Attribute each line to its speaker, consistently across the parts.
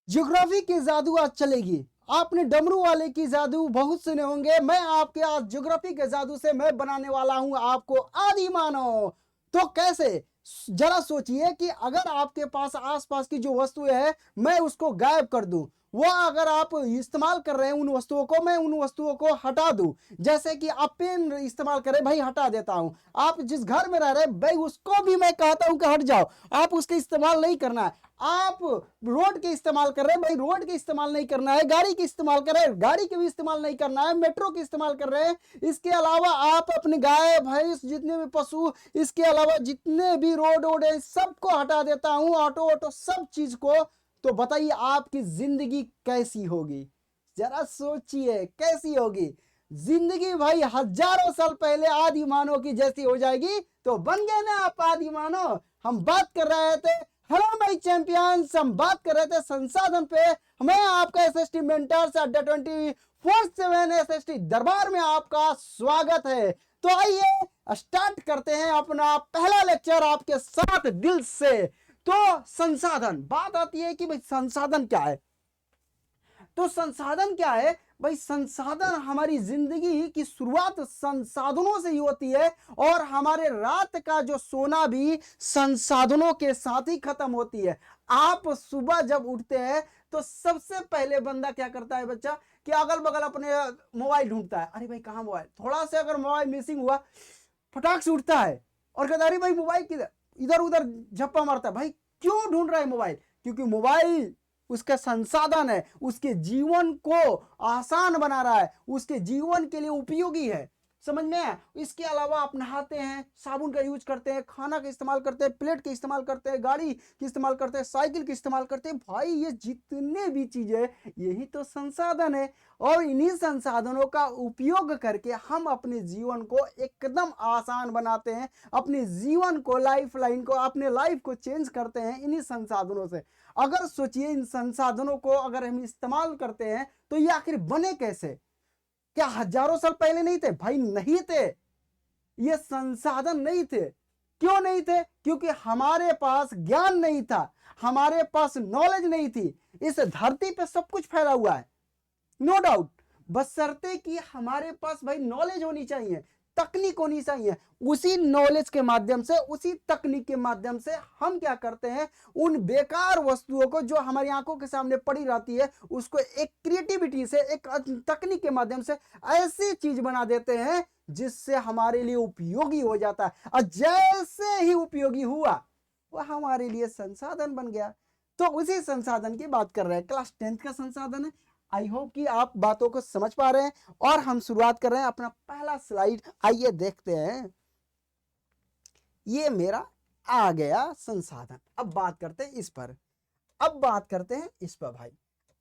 Speaker 1: Geography के जादू आज चलेगी। आपने डमरू वाले की जादू बहुत सुने होंगे। मैं आपके आज ज्योग्राफी के जादू से मैं बनाने वाला हूं आपको आदि मानव। तो कैसे, जरा सोचिए कि अगर आपके पास आसपास की जो वस्तुएं है मैं उसको गायब कर दूं, वो अगर आप इस्तेमाल कर रहे हैं उन वस्तुओं को, मैं उन वस्तुओं को हटा दूं। जैसे कि आप पेन इस्तेमाल करें, भाई हटा देता हूं। आप जिस घर में रह रहे भाई उसको भी मैं कहता हूं कि हट जाओ, आप उसके इस्तेमाल नहीं करना है। आप रोड के इस्तेमाल कर रहे हैं, भाई रोड के इस्तेमाल नहीं करना है। गाड़ी के इस्तेमाल कर रहे हैं, गाड़ी के भी इस्तेमाल नहीं करना है। मेट्रो के इस्तेमाल कर रहे हैं। इसके अलावा आप अपने गाय भैंस जितने भी पशु, इसके अलावा जितने भी रोड वोड है सबको हटा देता हूं, ऑटो ऑटो सब चीज को। तो बताइए आपकी जिंदगी कैसी होगी? जरा सोचिए कैसी होगी जिंदगी। भाई हजारों साल पहले आदि मानव की जैसी हो जाएगी। तो बन गए ना आप आदि मानव। हम बात कर रहे थे, हेलो माय चैंपियंस, हम बात कर रहे थे संसाधन पे। मैं आपका एसएसटी मेंटर से अड्डा 24/7 एसएसटी दरबार में आपका स्वागत है। तो आइए स्टार्ट करते हैं अपना पहला लेक्चर आपके साथ दिल से। तो संसाधन, बात आती है कि भाई संसाधन क्या है। तो संसाधन क्या है भाई? संसाधन हमारी जिंदगी की शुरुआत संसाधनों से ही होती है, और हमारे रात का जो सोना भी संसाधनों के साथ ही खत्म होती है। आप सुबह जब उठते हैं तो सबसे पहले बंदा क्या करता है बच्चा, कि अगल बगल अपने मोबाइल ढूंढता है। अरे भाई कहाँ मोबाइल, थोड़ा सा अगर मोबाइल मिसिंग हुआ फटाक से उठता है और कहता है अरे भाई मोबाइल किधर, इधर उधर झप्पा मारता है। भाई क्यों ढूंढ रहा है मोबाइल? क्योंकि मोबाइल उसका संसाधन है, उसके जीवन को आसान बना रहा है, उसके जीवन के लिए उपयोगी है। समझ में आया? इसके अलावा आप नहाते हैं, साबुन का यूज करते हैं, खाना का इस्तेमाल करते हैं, प्लेट का इस्तेमाल करते हैं, गाड़ी का इस्तेमाल करते हैं, साइकिल का इस्तेमाल करते हैं। भाई ये जितने भी चीजें, यही तो संसाधन है। और इन्हीं संसाधनों का उपयोग करके हम अपने जीवन को एकदम आसान बनाते हैं, अपने जीवन को, लाइफ लाइन को, अपने लाइफ को चेंज करते हैं इन्हीं संसाधनों से। अगर सोचिए इन संसाधनों को अगर हम इस्तेमाल करते हैं तो ये आखिर बने कैसे? क्या हजारों साल पहले नहीं थे? भाई नहीं थे, ये संसाधन नहीं थे। क्यों नहीं थे? क्योंकि हमारे पास ज्ञान नहीं था, हमारे पास नॉलेज नहीं थी। इस धरती पे सब कुछ फैला हुआ है, नो डाउट, बशर्ते कि हमारे पास भाई नॉलेज होनी चाहिए, तकनीक होनी चाहिए। उसी नॉलेज के माध्यम से, उसी तकनीक के माध्यम से हम क्या करते हैं, उन बेकार वस्तुओं को जो हमारी आंखों के सामने पड़ी रहती है उसको एक क्रिएटिविटी से, एक तकनीक के माध्यम से ऐसी चीज बना देते हैं जिससे हमारे लिए उपयोगी हो जाता है। और जैसे ही उपयोगी हुआ वह हमारे लिए संसाधन बन गया। तो उसी संसाधन की बात कर रहे हैं, क्लास 10th का संसाधन है। आई होप कि आप बातों को समझ पा रहे हैं। और हम शुरुआत कर रहे हैं अपना पहला स्लाइड, आइए देखते हैं। ये मेरा आ गया संसाधन। अब बात करते हैं इस पर, अब बात करते हैं इस पर। भाई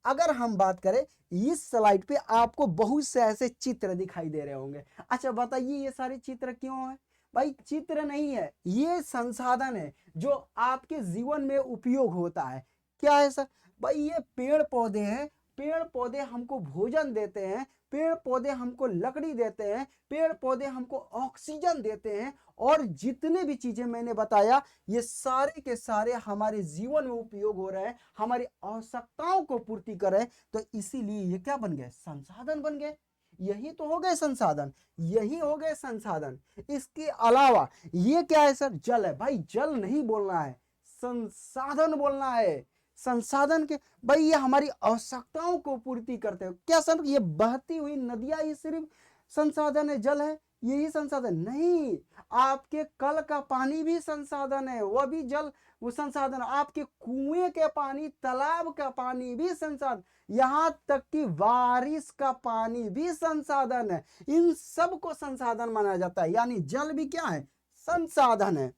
Speaker 1: अगर हम बात करें इस स्लाइड पे आपको बहुत से ऐसे चित्र दिखाई दे रहे होंगे। अच्छा बताइए ये सारे चित्र क्यों है? भाई चित्र नहीं है, ये संसाधन है जो आपके जीवन में उपयोग होता है। क्या है सर? भाई ये पेड़ पौधे हैं, पेड़ पौधे हमको भोजन देते हैं, पेड़ पौधे हमको लकड़ी देते हैं, पेड़ पौधे हमको ऑक्सीजन देते हैं। और जितने भी चीजें मैंने बताया ये सारे के सारे हमारे जीवन में उपयोग हो रहे हैं, हमारी आवश्यकताओं को पूर्ति कर रहे हैं। तो इसीलिए ये क्या बन गए? संसाधन बन गए। यही तो हो गए संसाधन, यही हो गए संसाधन। इसके अलावा ये क्या है सर? जल है। भाई जल नहीं बोलना है, संसाधन बोलना है। संसाधन के भाई ये हमारी आवश्यकताओं को पूर्ति करते हैं। क्या सर ये बहती हुई नदियां ही सिर्फ संसाधन है, जल है यही संसाधन? नहीं, आपके कल का पानी भी संसाधन है, वह भी जल, वो संसाधन। आपके कुएं के पानी, तालाब का पानी भी संसाधन, यहां तक कि बारिश का पानी भी संसाधन है। इन सब को संसाधन माना जाता है। यानी जल भी क्या है? संसाधन है।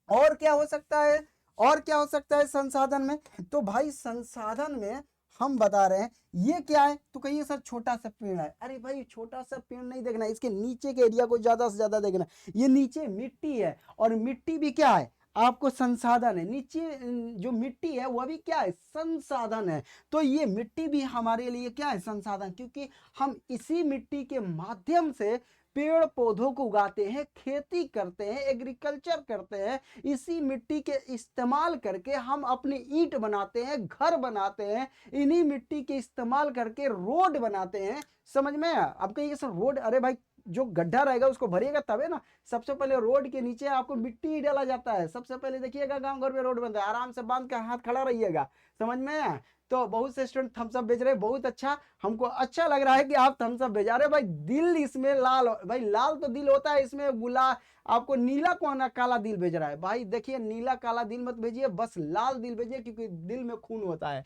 Speaker 1: और क्या हो सकता है, और क्या हो सकता है संसाधन में? तो भाई संसाधन में हम बता रहे हैं ये क्या है? तो कहिए सर छोटा सा पेड़ है। अरे भाई छोटा सा पेड़ नहीं देखना, इसके नीचे के एरिया को ज्यादा से ज्यादा देखना। ये नीचे मिट्टी है, और मिट्टी भी क्या है? आपको संसाधन है। नीचे जो मिट्टी है वह भी क्या है? संसाधन है। तो ये मिट्टी भी हमारे लिए क्या है? संसाधन। क्योंकि हम इसी मिट्टी के माध्यम से पेड़ पौधों को उगाते हैं, खेती करते हैं, एग्रीकल्चर करते हैं, इसी मिट्टी के इस्तेमाल करके हम अपनी ईंट बनाते हैं, घर बनाते हैं, इन्हीं मिट्टी के इस्तेमाल करके रोड बनाते हैं। समझ में आया? अब कहिए सर रोड, अरे भाई जो गड्ढा रहेगा उसको भरिएगा तबे ना। सबसे पहले रोड के नीचे आपको मिट्टी ही डाला जाता है। सबसे पहले देखिएगा गांव घर में रोड बनता है, आराम से बांध कर हाथ खड़ा रहिएगा। समझ में आया? तो बहुत से स्टूडेंट थम्स अप भेज रहे हैं, बहुत अच्छा, हमको अच्छा लग रहा है कि आप थम्स अप भेजा रहे। भाई दिल इसमें लाल, भाई लाल तो दिल होता है, इसमें गुलाब आपको नीला कौन काला दिल भेज रहा है? भाई देखिए नीला काला दिल मत भेजिए, बस लाल दिल भेजिए, क्योंकि दिल में खून होता है।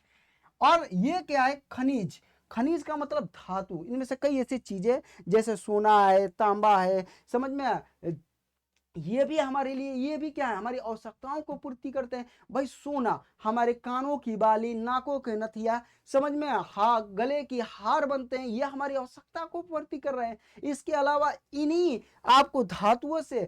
Speaker 1: और ये क्या है? खनिज। खनिज का मतलब धातु। इनमें से कई ऐसी चीजें जैसे सोना है, तांबा है, समझ में आया? ये भी हमारे लिए, ये भी क्या है? हमारी आवश्यकताओं को पूर्ति करते हैं। भाई सोना, हमारे कानों की बाली, नाकों के नथिया, समझ में, गले की हार बनते हैं, ये हमारी आवश्यकता को पूर्ति कर रहे हैं। इसके अलावा इन्हीं आपको धातुओं से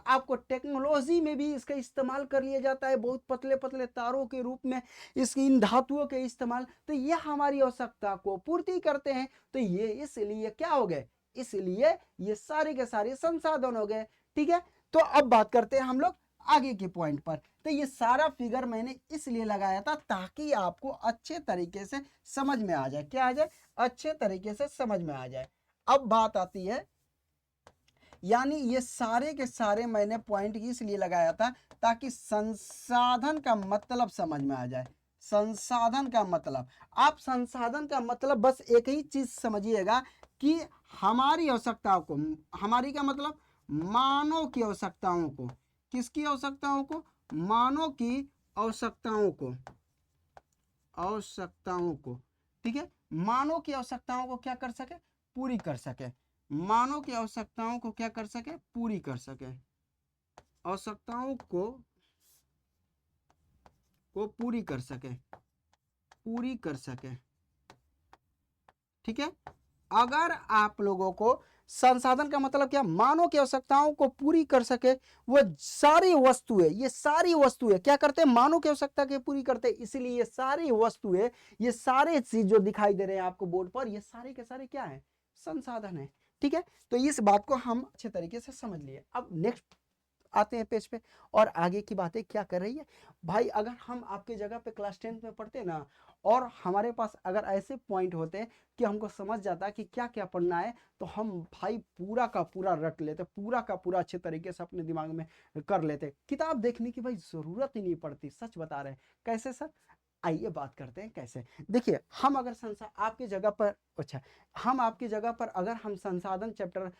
Speaker 1: आपको टेक्नोलॉजी में भी इसका इस्तेमाल कर लिया जाता है, बहुत पतले पतले तारों के रूप में इसकी इन धातुओं के इस्तेमाल। तो ये हमारी आवश्यकता को पूर्ति करते हैं। तो ये इसलिए क्या हो गए? इसलिए ये सारे के सारे संसाधन हो गए। ठीक है, तो अब बात करते हैं हम लोग आगे के पॉइंट पर। तो ये सारा फिगर मैंने इसलिए लगाया था ताकि आपको अच्छे तरीके से समझ में आ जाए। क्या आ जाए? अच्छे तरीके से समझ में आ जाए। अब बात आती है, यानी ये सारे के सारे मैंने पॉइंट इसलिए लगाया था ताकि संसाधन का मतलब समझ में आ जाए। संसाधन का मतलब, आप संसाधन का मतलब बस एक ही चीज समझिएगा कि हमारी आवश्यकताओं को, हमारी का मतलब मानव की आवश्यकताओं को, किसकी आवश्यकताओं को? मानव की आवश्यकताओं को, आवश्यकताओं को। ठीक है, मानव की आवश्यकताओं को क्या कर सके? पूरी कर सके। मानव की आवश्यकताओं को क्या कर सके? पूरी कर सके। आवश्यकताओं को पूरी कर सके, पूरी कर सके। ठीक है, अगर आप लोगों को संसाधन का मतलब क्या? मानव की आवश्यकताओं को पूरी कर सके, वो सारी वस्तुएं, ये सारी वस्तुएं क्या करते हैं? मानव की आवश्यकता के पूरी करते हैं। इसीलिए ये सारी वस्तुएं, ये सारे चीज जो दिखाई दे रहे हैं आपको बोर्ड पर, ये सारे के सारे क्या है? संसाधन है। ठीक है, तो इस बात को हम अच्छे तरीके से समझ लिए। अब नेक्स्ट आते हैं पेज पे, और आगे की बातें क्या कर रही है। भाई अगर हम आपके जगह पे क्लास 10th में पढ़ते ना, और हमारे पास अगर ऐसे पॉइंट होते कि हमको समझ जाता कि क्या क्या पढ़ना है, तो हम भाई पूरा का पूरा रट लेते, पूरा का पूरा अच्छे तरीके से अपने दिमाग में कर लेते। किताब देखने की भाई जरूरत ही नहीं पड़ती, सच बता रहे हैं। कैसे सर? आइए बात करते हैं कैसे। देखिए हम अगर आपकी जगह पर, अच्छा, हम आपकी जगह पर अगर हम संसाधन चैप्टर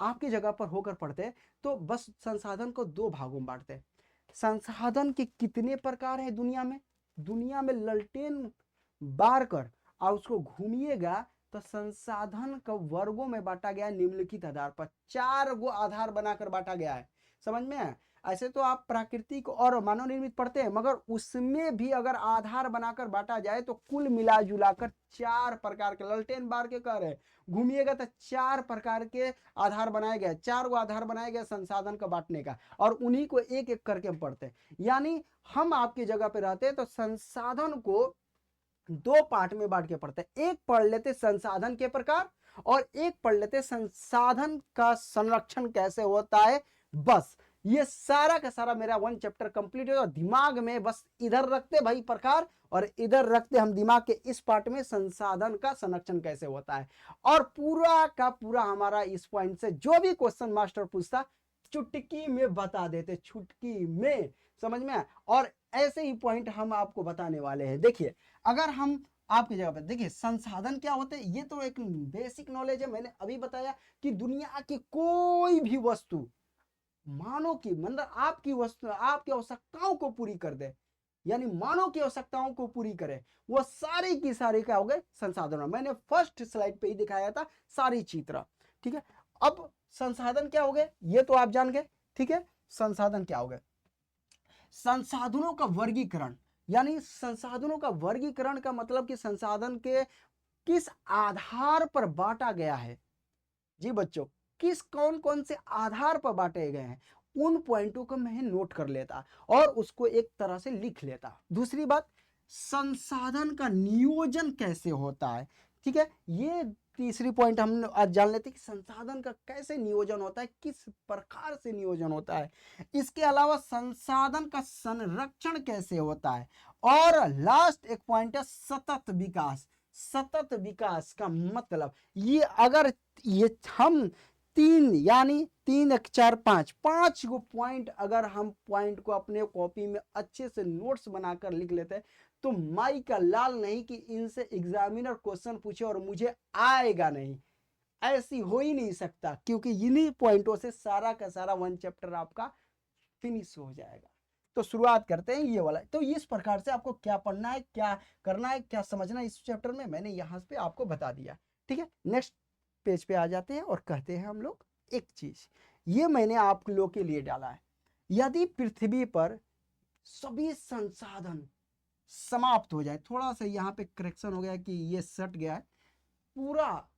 Speaker 1: आपकी जगह पर होकर पढ़ते तो बस संसाधन को दो भागों में बांटते। संसाधन के कितने प्रकार हैं दुनिया में? दुनिया में ललटेन बार कर और उसको घूमिएगा तो संसाधन को वर्गों में बांटा गया है निम्नलिखित आधार पर। 4 गो आधार बनाकर बांटा गया है। समझ में आया? ऐसे तो आप प्राकृतिक और मानव निर्मित पढ़ते हैं, मगर उसमें भी अगर आधार बनाकर बांटा जाए तो कुल मिला जुलाकर 4 प्रकार के, ललटेन बार के कह रहे हैं, घूमिएगा तो 4 प्रकार के आधार बनाए गए। 4 गो आधार बनाए गए संसाधन का बांटने का, और उन्हीं को एक एक करके हम पढ़ते हैं। यानी हम आपकी जगह पे रहते तो संसाधन को 2 पार्ट में बांट के पढ़ते। एक पढ़ लेते संसाधन के प्रकार, और एक पढ़ लेते संसाधन का संरक्षण कैसे होता है। बस ये सारा का सारा मेरा 1 चैप्टर कंप्लीट हो। दिमाग में बस इधर रखते भाई प्रकार, और इधर रखते हम दिमाग के इस पार्ट में संसाधन का संरक्षण कैसे होता है। और पूरा का पूरा हमारा इस पॉइंट से जो भी क्वेश्चन मास्टर पूछता चुटकी में बता देते, चुटकी में। समझ में? और ऐसे ही पॉइंट हम आपको बताने वाले हैं। देखिए अगर हम आपकी जगह पर, देखिए संसाधन क्या होते हैं, ये तो एक बेसिक नॉलेज है। मैंने अभी बताया कि दुनिया की कोई भी वस्तु मानव की, मतलब आपकी वस्तु, आपकी आवश्यकताओं को पूरी कर दे, यानी मानव की आवश्यकताओं को पूरी करे, वो सारी की सारी क्या हो गए? संसाधन। मैंने फर्स्ट स्लाइड पे ही दिखाया था सारी चित्र। ठीक है, अब संसाधन क्या हो गए ये तो आप जान गए। ठीक है, संसाधन क्या हो गए? संसाधनों का वर्गीकरण, यानी संसाधनों का वर्गीकरण का मतलब कि संसाधन के किस आधार पर बांटा गया है। जी बच्चों, किस कौन कौन से आधार पर बांटे गए हैं, उन पॉइंटों को मैं नोट कर लेता और उसको एक तरह से लिख लेता। दूसरी बात, संसाधन का नियोजन कैसे होता है। ठीक है, ये तीसरी पॉइंट हम आज जान लेते हैं कि संसाधन का कैसे नियोजन होता है, किस प्रकार से नियोजन होता है। इसके अलावा संसाधन का संरक्षण कैसे होता है। और लास्ट एक पॉइंट है सतत विकास। सतत विकास का मतलब ये अगर ये हम तीन यानी 3 1 4 5 5 गो पॉइंट अगर हम पॉइंट को अपने कॉपी में अच्छे से नोट्स बनाकर लिख लेते हैं तो माई का लाल नहीं कि इनसे एग्जामिनर क्वेश्चन पूछे और मुझे आएगा नहीं, ऐसी हो ही नहीं सकता, क्योंकि इन्हीं पॉइंटों से सारा का सारा 1 चैप्टर आपका फिनिश हो जाएगा। तो शुरुआत करते हैं ये वाला। तो इस प्रकार से आपको क्या पढ़ना है, क्या करना है, क्या समझना है इस चैप्टर में मैंने यहाँ पे आपको बता दिया। ठीक है, नेक्स्ट पेज पे आ जाते हैं और कहते हैं हम लोग एक चीज, ये मैंने आप लोग के लिए डाला है। यदि पृथ्वी पर सभी संसाधन समाप्त हो जाए, थोड़ा सा यहाँ पे करेक्शन हो गया कि ये सट गया है, पूरा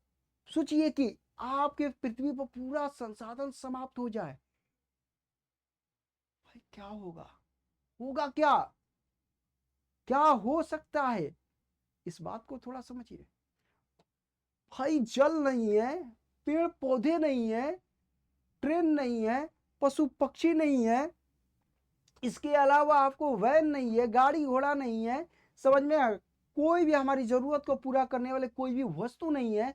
Speaker 1: सोचिए कि आपके पृथ्वी पर पूरा संसाधन समाप्त हो जाए, भाई क्या होगा, होगा क्या, क्या हो सकता है, इस बात को थोड़ा समझिए। भाई जल नहीं है, पेड़ पौधे नहीं है, ट्रेन नहीं है, पशु पक्षी नहीं है, इसके अलावा आपको वैन नहीं है, गाड़ी घोड़ा नहीं है, समझ में, कोई भी हमारी जरूरत को पूरा करने वाले कोई भी वस्तु नहीं है,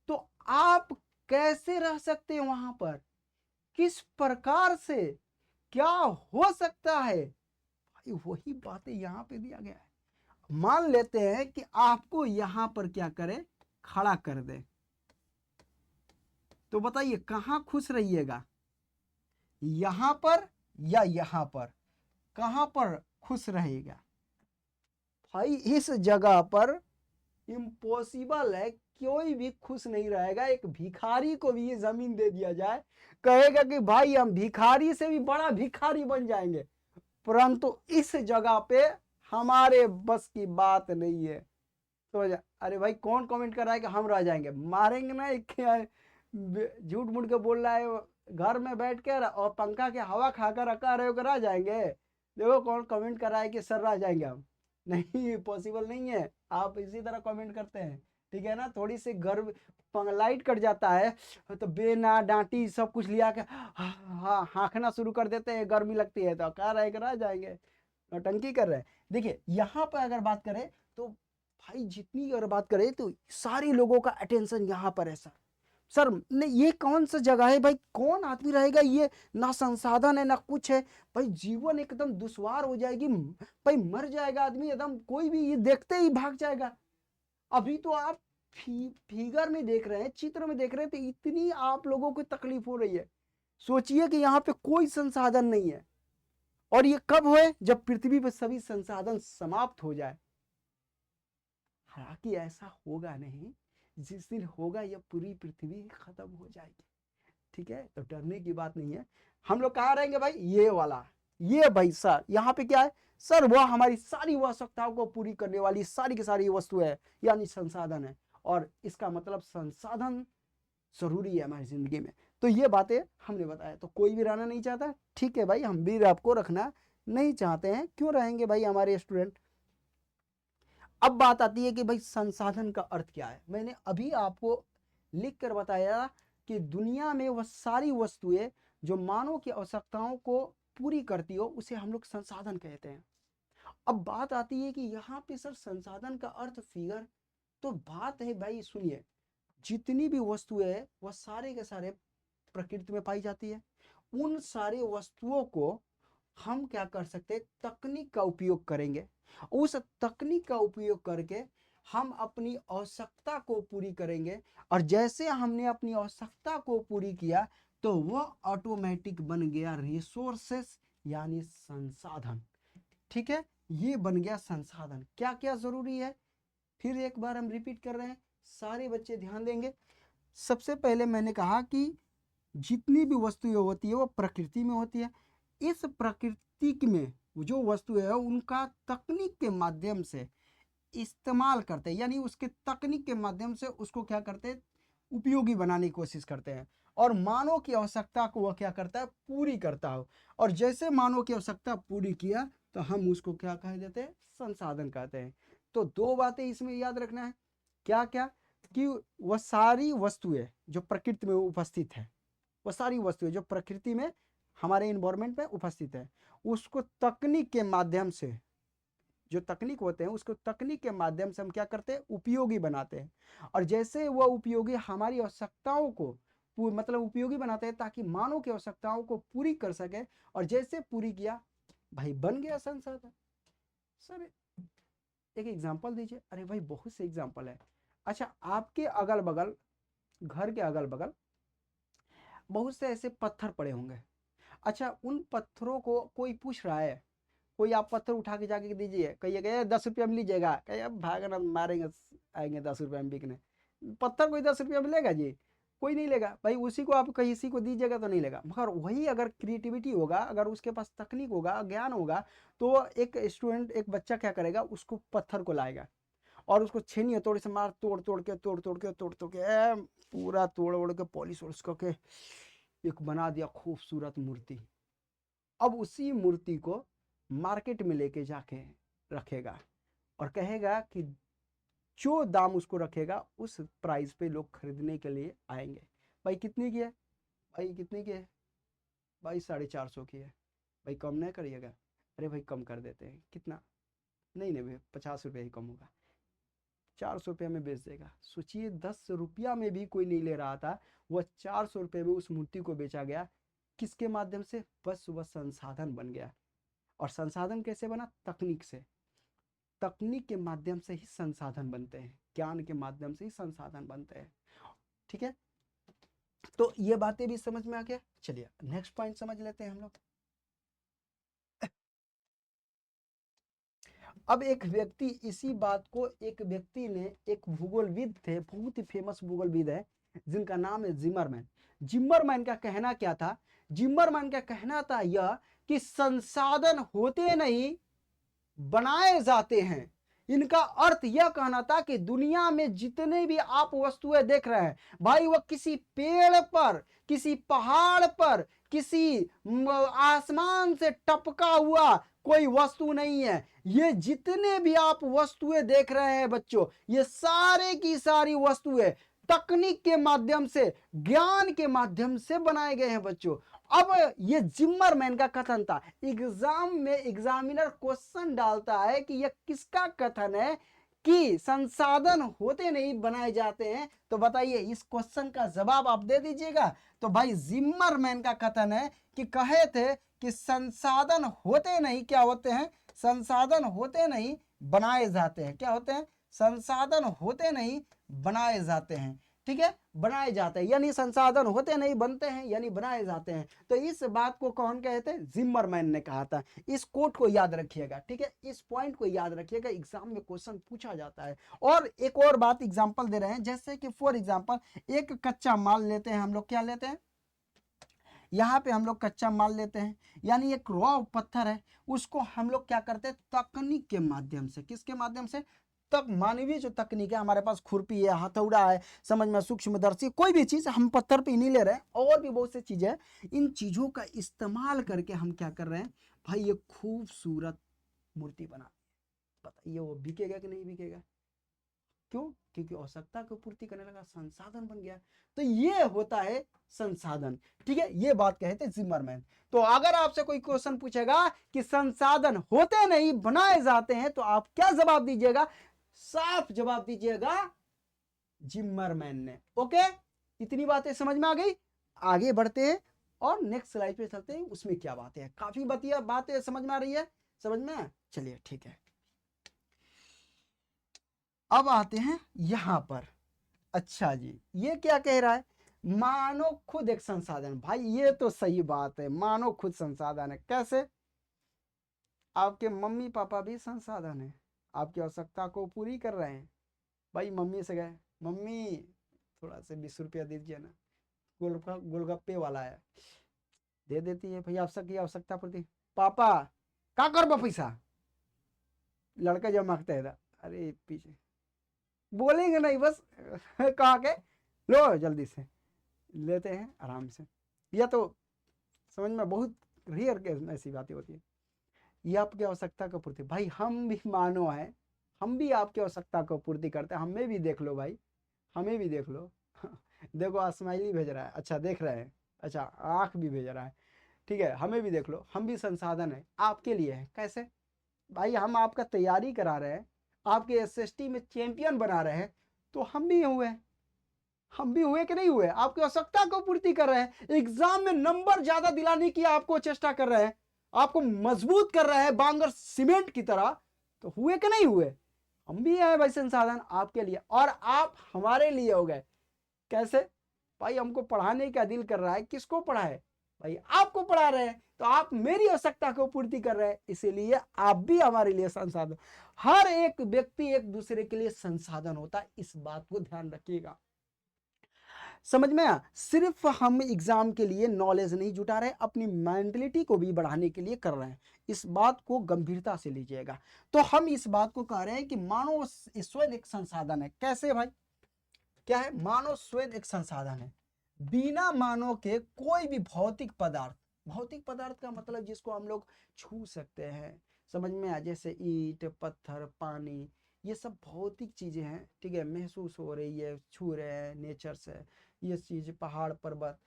Speaker 1: तो आप कैसे रह सकते हैं वहां पर, किस प्रकार से, क्या हो सकता है। भाई वही बातें यहां पे दिया गया है। मान लेते हैं कि आपको यहां पर क्या करे, खड़ा कर दे, तो बताइए कहां खुश रहिएगा, यहां पर या यहां पर, कहां पर खुश रहेगा। भाई इस जगह पर इम्पॉसिबल है, कोई भी खुश नहीं रहेगा। एक भिखारी को भी ये जमीन दे दिया जाए, कहेगा कि भाई हम भिखारी से भी बड़ा भिखारी बन जाएंगे, परंतु इस जगह पे हमारे बस की बात नहीं है। तो अरे भाई कौन कमेंट कर रहा है कि हम रह जाएंगे, मारेंगे ना, एक झूठ मूठ के बोल रहा है, घर में बैठ कर और पंखा के हवा खाकर रखा रहे हो कर रह जाएंगे। देखो कौन कमेंट कर रहा है कि सर रह जाएंगे हम, नहीं पॉसिबल नहीं है। आप इसी तरह कमेंट करते हैं, ठीक है ना, थोड़ी सी घर लाइट कट जाता है तो बेना डांटी सब कुछ लिया के हाँ हाँकना शुरू कर देते हैं, गर्मी लगती है तो कह रहे रह जाएंगे, नौटंकी कर रहे हैं। देखिए यहाँ पर अगर बात करें तो भाई जितनी अगर बात करें तो सारे लोगों का अटेंशन यहाँ पर है। सर ने ये कौन सा जगह है भाई, कौन आदमी रहेगा, ये ना संसाधन है ना कुछ है, भाई जीवन एकदम दुश्वार हो जाएगी, भाई मर जाएगा आदमी एकदम, कोई भी ये देखते ही भाग जाएगा। अभी तो आप फिगर में देख रहे हैं, चित्र में देख रहे हैं, तो इतनी आप लोगों को तकलीफ हो रही है। सोचिए कि यहाँ पे कोई संसाधन नहीं है, और ये कब होए, जब पृथ्वी पर सभी संसाधन समाप्त हो जाए। हालांकि ऐसा होगा नहीं, जिस दिन होगा यह पूरी पृथ्वी खत्म हो जाएगी। ठीक है, तो डरने की बात नहीं है। हम लोग कहाँ रहेंगे भाई, ये वाला, ये भाई सर यहाँ पे क्या है, सर वह हमारी सारी आवश्यकताओं को पूरी करने वाली सारी की सारी वस्तु है, यानी संसाधन है, और इसका मतलब संसाधन जरूरी है हमारी जिंदगी में। तो ये बातें हमने बताया, तो कोई भी रहना नहीं चाहता, ठीक है भाई, हम भी आपको रखना नहीं चाहते हैं, क्यों रहेंगे भाई हमारे स्टूडेंट। अब बात आती है कि भाई संसाधन का अर्थ क्या है। मैंने अभी आपको लिख कर बताया कि दुनिया में वह सारी वस्तुएं जो मानव की आवश्यकताओं को पूरी करती हो उसे हम लोग संसाधन कहते हैं। अब बात आती है कि यहाँ पे सर संसाधन का अर्थ फिगर, तो बात है भाई सुनिए, जितनी भी वस्तुएं है वह सारे के सारे प्रकृति में पाई जाती है। उन सारे वस्तुओं को हम क्या कर सकते हैं, तकनीक का उपयोग करेंगे, उस तकनीक का उपयोग करके हम अपनी आवश्यकता को पूरी करेंगे, और जैसे हमने अपनी आवश्यकता को पूरी किया तो वह ऑटोमेटिक बन गया रिसोर्सेस यानी संसाधन। ठीक है, ये बन गया संसाधन। क्या क्या जरूरी है, फिर एक बार हम रिपीट कर रहे हैं, सारे बच्चे ध्यान देंगे। सबसे पहले मैंने कहा कि जितनी भी वस्तुएं होती है वो प्रकृति में होती है, इस प्रकृति में जो वस्तु है उनका तकनीक के माध्यम से इस्तेमाल करते हैं, यानी उसके तकनीक के माध्यम से उसको क्या करते हैं, उपयोगी बनाने की कोशिश करते हैं, और मानव की आवश्यकता को वह क्या करता है, पूरी करता हो। और जैसे मानव की आवश्यकता पूरी किया तो हम उसको क्या कह देते हैं, संसाधन कहते हैं। तो दो बातें इसमें याद रखना है, क्या क्या, कि वह सारी वस्तुएं जो प्रकृति में उपस्थित है, वह सारी वस्तुएं जो प्रकृति में हमारे इन्वायरमेंट में उपस्थित है, उसको तकनीक के माध्यम से, जो तकनीक होते हैं उसको तकनीक के माध्यम से हम क्या करते हैं, उपयोगी बनाते हैं। और जैसे वह उपयोगी हमारी आवश्यकताओं को मतलब उपयोगी बनाते हैं ताकि मानव की आवश्यकताओं को पूरी कर सके, और जैसे पूरी किया भाई बन गया संसाधन। सर एक एग्जांपल दीजिए। अरे भाई बहुत से एग्जांपल है। अच्छा, आपके अगल बगल, घर के अगल बगल बहुत से ऐसे पत्थर पड़े होंगे। अच्छा, उन पत्थरों को कोई पूछ रहा है, कोई आप पत्थर उठा के जाके दीजिए, कहिएगा 10 रुपया में लीजिएगा, कहिए अब भागना मारेंगे, आएंगे 10 रुपया में बिकने। पत्थर कोई 10 रुपया में लेगा जी? कोई नहीं लेगा भाई। उसी को आप कहीं किसी को दीजिएगा तो नहीं लेगा। मगर वही अगर क्रिएटिविटी होगा, अगर उसके पास तकनीक होगा, ज्ञान होगा, तो एक स्टूडेंट, एक बच्चा क्या करेगा, उसको पत्थर को लाएगा और उसको छेनी हथौड़ी से मार, तोड़ तोड़ के पूरा तोड़ ओड़ के पॉलिश वॉलिश करके एक बना दिया खूबसूरत मूर्ति। अब उसी मूर्ति को मार्केट में लेके जाके रखेगा और कहेगा कि जो दाम उसको रखेगा उस प्राइस पे लोग खरीदने के लिए आएंगे। भाई कितने की है? भाई कितने की है? भाई 450 की है। भाई कम नहीं करिएगा? अरे भाई कम कर देते हैं। कितना? नहीं नहीं भाई 50 रुपये ही कम होगा। 400 रुपये में बेच देगा। सोचिए 10 रुपया में भी कोई नहीं ले रहा था, वह 400 रुपये में उस मूर्ति को बेचा गया। किसके माध्यम से? बस वह संसाधन बन गया। और संसाधन कैसे बना? तकनीक से। तकनीक के माध्यम से ही संसाधन बनते हैं, ज्ञान के माध्यम से ही संसाधन बनते हैं। ठीक है, तो ये बातें भी समझ में आ गया। चलिए नेक्स्ट पॉइंट समझ लेते हैं हम लोग। अब एक व्यक्ति, इसी बात को एक व्यक्ति ने, एक भूगोलविद थे, बहुत ही फेमस भूगोलविद है जिनका नाम है जिमरमैन। जिमरमैन का कहना क्या था? जिमरमैन का कहना था यह कि संसाधन होते नहीं बनाए जाते हैं। इनका अर्थ यह कहना था कि दुनिया में जितने भी आप वस्तुएं देख रहे हैं, भाई वह किसी पेड़ पर, किसी पहाड़ पर, किसी आसमान से टपका हुआ कोई वस्तु नहीं है। ये जितने भी आप वस्तुएं देख रहे हैं बच्चों, ये सारे की सारी वस्तुएं तकनीक के माध्यम से, ज्ञान के माध्यम से बनाए गए हैं बच्चों। अब ये जिमरमैन का कथन था। एग्जाम में एग्जामिनर क्वेश्चन डालता है कि यह किसका कथन है कि संसाधन होते नहीं बनाए जाते हैं, तो बताइए इस क्वेश्चन का जवाब आप दे दीजिएगा। तो भाई जिमरमैन का कथन है कि कहे थे कि संसाधन होते नहीं, क्या होते हैं? संसाधन होते नहीं बनाए जाते हैं। क्या होते हैं? संसाधन होते नहीं बनाए जाते हैं। ठीक है, बनाए जाते हैं, यानी संसाधन होते नहीं बनते हैं, यानी बनाए जाते हैं। तो इस बात को कौन कहते हैं? जिमरमैन ने कहा था। इस कोट को याद रखिएगा। ठीक है, इस पॉइंट को याद रखिएगा, एग्जाम में क्वेश्चन पूछा जाता है। और एक और बात एग्जांपल दे रहे हैं, जैसे कि फॉर एग्जांपल एक कच्चा माल लेते हैं हम लोग। क्या लेते हैं? यहाँ पे हम लोग कच्चा माल लेते हैं, यानी एक रॉ पत्थर है, उसको हम लोग क्या करते हैं? तकनीक के माध्यम से। किसके माध्यम से? तक मानवीय जो तकनीक है, हमारे पास खुरपी है, हथौड़ा है, समझ में, सूक्ष्मदर्शी, कोई भी चीज हम पत्थर पे नहीं ले रहे हैं, और भी बहुत सी चीजें हैं। इन चीजों का इस्तेमाल करके हम क्या कर रहे हैं भाई? ये खूबसूरत मूर्ति बना। बताइए वो बिकेगा कि नहीं बिकेगा? क्यों? क्योंकि आवश्यकता को पूर्ति करने लगा, संसाधन बन गया। तो ये होता है संसाधन। ठीक है, ये बात कहे थे जिमरमैन। तो अगर आपसे कोई क्वेश्चन पूछेगा कि संसाधन होते नहीं बनाए जाते हैं, तो आप क्या जवाब दीजिएगा? साफ जवाब दीजिएगा, जिमरमैन ने। ओके, इतनी बातें समझ में आ गई। आगे बढ़ते हैं और नेक्स्ट स्लाइड पे चलते हैं, उसमें क्या बातें हैं। काफी बातें समझ में आ रही है? समझ में? चलिए ठीक है, अब आते हैं यहां पर। अच्छा जी, ये क्या कह रहा है? मानो खुद एक संसाधन। भाई ये तो सही बात है, मानो खुद संसाधन है। कैसे? आपके मम्मी पापा भी संसाधन है, आपकी आवश्यकता को पूरी कर रहे हैं। भाई मम्मी से गए, मम्मी थोड़ा से 20 रुपया दीजिए ना, गोलगप्पे वाला है, दे देती है। भैया आपकी आवश्यकता पूर्ति। पापा का कर पैसा? लड़का जब मांगता है, अरे पीछे बोलेंगे नहीं, बस कहा के लो जल्दी से, लेते हैं आराम से। या तो समझ में, बहुत रेयर केस में ऐसी बातें होती है। ये आपकी आवश्यकता को पूर्ति। भाई हम भी मानव हैं, हम भी आपकी आवश्यकता को पूर्ति करते हैं। हमें भी देख लो भाई, हमें भी देख लो। देखो स्माइली भेज रहा है, अच्छा देख रहे हैं, अच्छा आंख भी भेज रहा है, ठीक है। हमें भी देख लो, हम भी संसाधन है आपके लिए है। कैसे भाई, हम आपका तैयारी करा रहे हैं, आपके एसएसटी में चैंपियन बना रहे हैं, तो हम भी हुए, हम भी हुए कि नहीं हुए, आपकी आवश्यकता को पूर्ति कर रहे हैं, एग्जाम में नंबर ज्यादा दिलाने की आपको चेष्टा कर रहे हैं, आपको मजबूत कर रहे हैं बांगर सीमेंट की तरह, तो हुए कि नहीं हुए। हम भी है भाई संसाधन आपके लिए, और आप हमारे लिए हो गए। कैसे भाई, हमको पढ़ाने का दिल कर रहा है, किसको पढ़ाए भाई, आपको पढ़ा रहे हैं, तो आप मेरी आवश्यकता को पूर्ति कर रहे हैं, इसीलिए आप भी हमारे लिए संसाधन। हर एक व्यक्ति एक दूसरे के लिए संसाधन होता है, इस बात को ध्यान रखिएगा। समझ में आया, सिर्फ हम एग्जाम के लिए नॉलेज नहीं जुटा रहे, अपनी मेंटलिटी को भी बढ़ाने के लिए कर रहे हैं, इस बात को गंभीरता से लीजिएगा। तो हम इस बात को कह रहे हैं कि मानव स्वयं एक संसाधन है। कैसे भाई, क्या है, मानव स्वयं एक संसाधन है, बिना मानव के कोई भी भौतिक पदार्थ, भौतिक पदार्थ का मतलब जिसको हम लोग छू सकते हैं, समझ में आ, जैसे ईंट पत्थर पानी, ये सब भौतिक चीजें हैं, ठीक है, महसूस हो रही है, छू रहे हैं नेचर से, ये चीज पहाड़ पर्वत,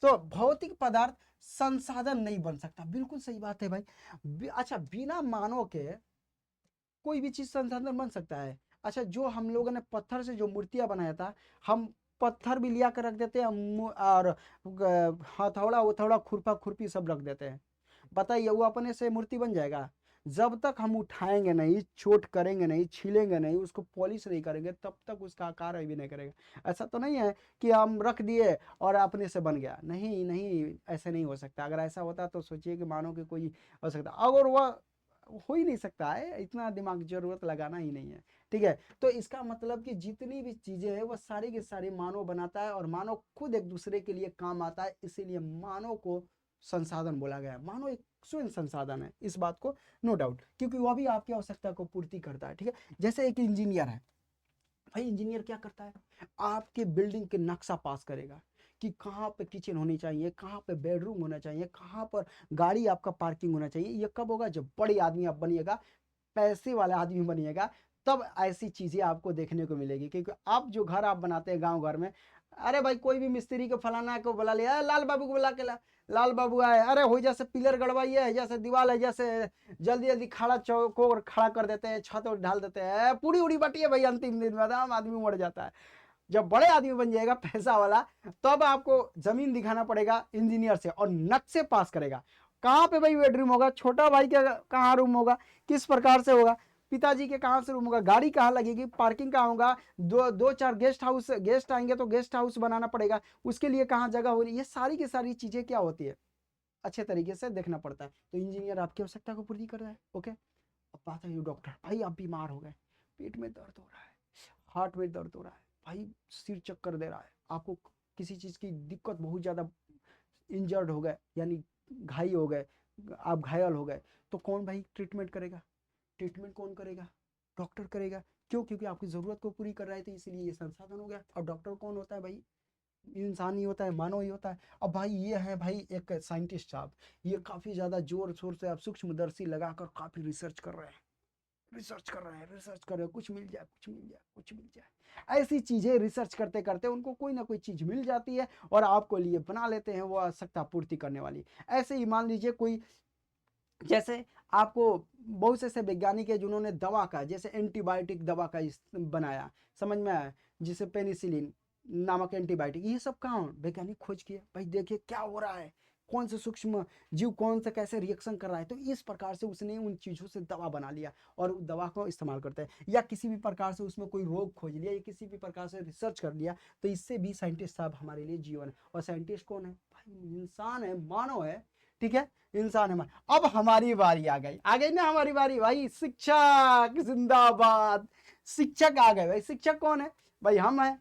Speaker 1: तो भौतिक पदार्थ संसाधन नहीं बन सकता। बिल्कुल सही बात है भाई। अच्छा, बिना मानव के कोई भी चीज संसाधन बन सकता है। अच्छा, जो हम लोगों ने पत्थर से जो मूर्तियां बनाया था, हम पत्थर भी लिया कर रख देते हैं और हथौड़ा उथौड़ा खुरपा खुरपी सब रख देते हैं, बताइए वो अपने से मूर्ति बन जाएगा? जब तक हम उठाएंगे नहीं, चोट करेंगे नहीं, छीलेंगे नहीं, उसको पॉलिश नहीं करेंगे, तब तक उसका आकार भी नहीं करेगा। ऐसा तो नहीं है कि हम रख दिए और अपने से बन गया, नहीं नहीं, ऐसे नहीं हो सकता। अगर ऐसा होता तो सोचिए कि मानो कि कोई हो सकता, अगर वह हो ही नहीं सकता है, इतना दिमाग जरूरत लगाना ही नहीं है, ठीक है। तो इसका मतलब कि जितनी भी चीजें हैं वह सारी की सारी मानव बनाता है, और मानव खुद एक दूसरे के लिए काम आता है, इसीलिए मानव को संसाधन बोला गया है। मानव एक स्वयं संसाधन है, इस बात को नो डाउट, क्योंकि वह भी आपकी आवश्यकता को पूर्ति करता है, ठीक है। जैसे एक इंजीनियर है भाई, इंजीनियर क्या करता है, आपके बिल्डिंग के नक्शा पास करेगा कि कहाँ पे किचन होनी चाहिए, कहाँ पे बेडरूम होना चाहिए, कहाँ पर गाड़ी आपका पार्किंग होना चाहिए। ये कब होगा, जब बड़े आदमी आप बनिएगा, पैसे वाला आदमी बनिएगा, तब ऐसी चीजें आपको देखने को मिलेगी। क्योंकि आप जो घर आप बनाते हैं गांव घर में, अरे भाई कोई भी मिस्त्री को फलाना को बुला लिया, लाल बाबू को बुला के लाल बाबू आए, अरे हो जैसे पिलर गड़वाइए है, जैसे दीवार है, जैसे जल्दी जल्दी खड़ा चौको खड़ा कर देते हैं, छत और ढाल देते हैं, पूरी उड़ी बटी भाई, अंतिम दिन में आदमी मर जाता है। जब बड़े आदमी बन जाएगा पैसा वाला, तब आपको जमीन दिखाना पड़ेगा इंजीनियर से, और नक्शे पास करेगा कहाँ पे भाई बेडरूम होगा, छोटा भाई का कहाँ रूम होगा, किस प्रकार से होगा, पिताजी के कहाँ से रूम होगा, गाड़ी कहाँ लगेगी, पार्किंग कहाँ होगा, दो चार गेस्ट हाउस, गेस्ट आएंगे तो गेस्ट हाउस बनाना पड़ेगा, उसके लिए कहाँ जगह हो रही है, ये सारी की सारी चीजें क्या होती है, अच्छे तरीके से देखना पड़ता है। तो इंजीनियर आपकी आवश्यकता को पूरी कर रहा है, ओके। अब बात है, डॉक्टर भाई आप बीमार हो गए, पेट में दर्द हो रहा है, हार्ट में दर्द हो रहा है भाई, सिर चक्कर दे रहा है, आपको किसी चीज की दिक्कत, बहुत ज्यादा इंजर्ड हो गए, यानी घायल हो गए, आप घायल हो गए, तो कौन भाई ट्रीटमेंट करेगा, ट्रीटमेंट कौन करेगा, डॉक्टर करेगा। क्यों, क्योंकि आपकी जरूरत को पूरी कर रहे थे, इसीलिए ये संसाधन हो गया। और डॉक्टर कौन होता है भाई, इंसान ही होता है, मानव ही होता है। अब भाई ये है भाई एक साइंटिस्ट साहब, ये काफी ज्यादा जोर शोर से आप सूक्ष्मदर्शी लगाकर काफी रिसर्च कर रहे हैं, रिसर्च कर रहे हैं, रिसर्च कर रहे हैं, कुछ मिल जाए, कुछ मिल जाए, कुछ मिल जाए, ऐसी चीजें रिसर्च करते करते उनको कोई ना कोई चीज मिल जाती है, और आपको लिए बना लेते हैं वो आवश्यकता पूर्ति करने वाली। ऐसे ही मान लीजिए कोई, जैसे आपको बहुत से ऐसे वैज्ञानिक है जिन्होंने दवा का, जैसे एंटीबायोटिक दवा का बनाया, समझ में आया, जिसे पेनिसिलिन नामक एंटीबायोटिक, ये सब कहाँ वैज्ञानिक खोज किए भाई, देखिए क्या हो रहा है, कौन से सूक्ष्म जीव कौन से कैसे रिएक्शन कर रहा है, तो इस प्रकार से उसने उन चीजों से दवा बना लिया और दवा को इस्तेमाल करते हैं। या किसी भी प्रकार से उसमें कोई रोग खोज लिया, या किसी भी प्रकार से रिसर्च कर लिया, तो इससे भी साइंटिस्ट साहब हमारे लिए जीवन है। और साइंटिस्ट कौन है भाई, इंसान है, मानव है, ठीक है, इंसान है। अब हमारी बारी आ गई ना हमारी बारी भाई, शिक्षक जिंदाबाद, शिक्षक आ गए भाई। शिक्षक कौन है भाई, हम हैं।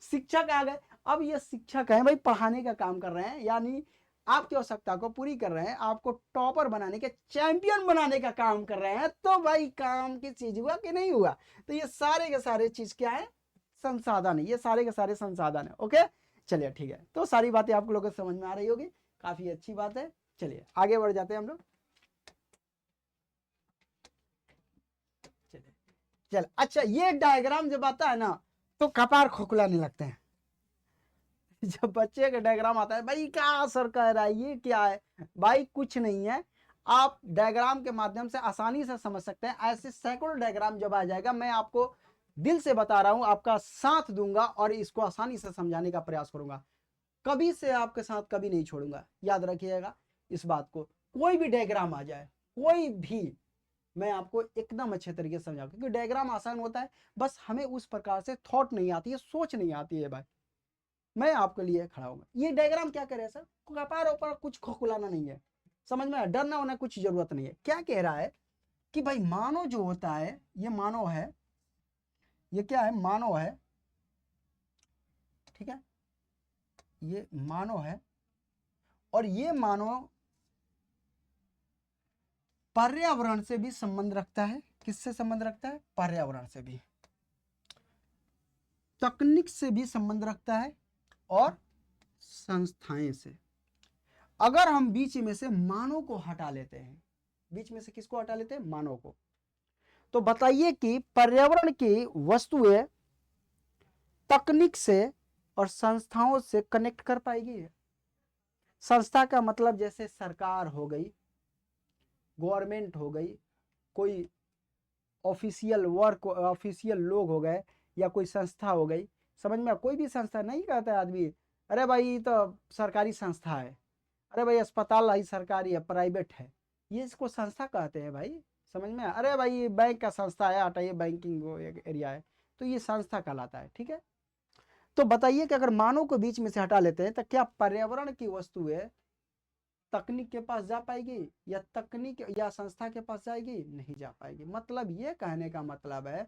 Speaker 1: शिक्षक आ गए। अब ये शिक्षक है भाई, पढ़ाने का काम कर रहे हैं, यानी आपकी आवश्यकता को पूरी कर रहे हैं, आपको टॉपर बनाने के, चैंपियन बनाने का काम कर रहे हैं, तो भाई काम की चीज हुआ कि नहीं हुआ। तो ये सारे के सारे चीज क्या है, संसाधन है, ये सारे के सारे संसाधन है, ओके। चलिए ठीक है, तो सारी बातें आप लोगों को समझ में आ रही होगी, काफी अच्छी बात है। चलिए आगे बढ़ जाते हैं हम लोग। चलिए चल, अच्छा ये डायग्राम जब आता है ना, तो कपार खोखलाने लगते हैं। जब बच्चे का डायग्राम आता है, भाई क्या असर कह रहा है, ये क्या है, भाई कुछ नहीं है, आप डायग्राम के माध्यम से आसानी से समझ सकते हैं। ऐसे सैकड़ों डायग्राम जब आ जाएगा, मैं आपको दिल से बता रहा हूं, आपका साथ दूंगा और इसको आसानी से समझाने का प्रयास करूंगा। कभी से आपके साथ कभी नहीं छोड़ूंगा, याद रखिएगा इस बात को। कोई भी डायग्राम आ जाए, कोई भी, मैं आपको एकदम अच्छे तरीके से समझाऊंगा, क्योंकि डायग्राम आसान होता है, बस हमें उस प्रकार से थॉट नहीं आती है, सोच नहीं आती है भाई। मैं आपके लिए खड़ा हूँ। ये डायग्राम क्या करे सर, कपार ऊपर कुछ खोखुलाना नहीं है, समझ में, डरना होना कुछ जरूरत नहीं है। क्या कह रहा है कि भाई मानव जो होता है, ये मानव है, ये क्या है, मानव है, ठीक है, ये मानव है, और ये मानव पर्यावरण से भी संबंध रखता है। किससे संबंध रखता है, पर्यावरण से भी, तकनीक से भी संबंध रखता है, और संस्थाएं से। अगर हम बीच में से मानव को हटा लेते हैं, बीच में से किसको हटा लेते हैं, मानव को, तो बताइए कि पर्यावरण की वस्तुएं तकनीक से और संस्थाओं से कनेक्ट कर पाएगी। संस्था का मतलब जैसे सरकार हो गई, गवर्नमेंट हो गई, कोई ऑफिशियल वर्क, ऑफिशियल लोग हो गए, या कोई संस्था हो गई, समझ में, कोई भी संस्था नहीं कहता है आदमी, अरे भाई तो सरकारी संस्था है, अरे भाई अस्पताल ही सरकारी है, प्राइवेट है, ये इसको संस्था कहते हैं भाई, समझ में। अरे भाई ये बैंक का संस्था है, हटाइए, बैंकिंग एरिया है, तो ये संस्था कहलाता है, ठीक है। तो बताइए कि अगर मानव को बीच में से हटा लेते हैं, तो क्या पर्यावरण की वस्तुएं तकनीक के पास जा पाएगी, या तकनीक या संस्था के पास जाएगी, नहीं जा पाएगी। मतलब ये कहने का मतलब है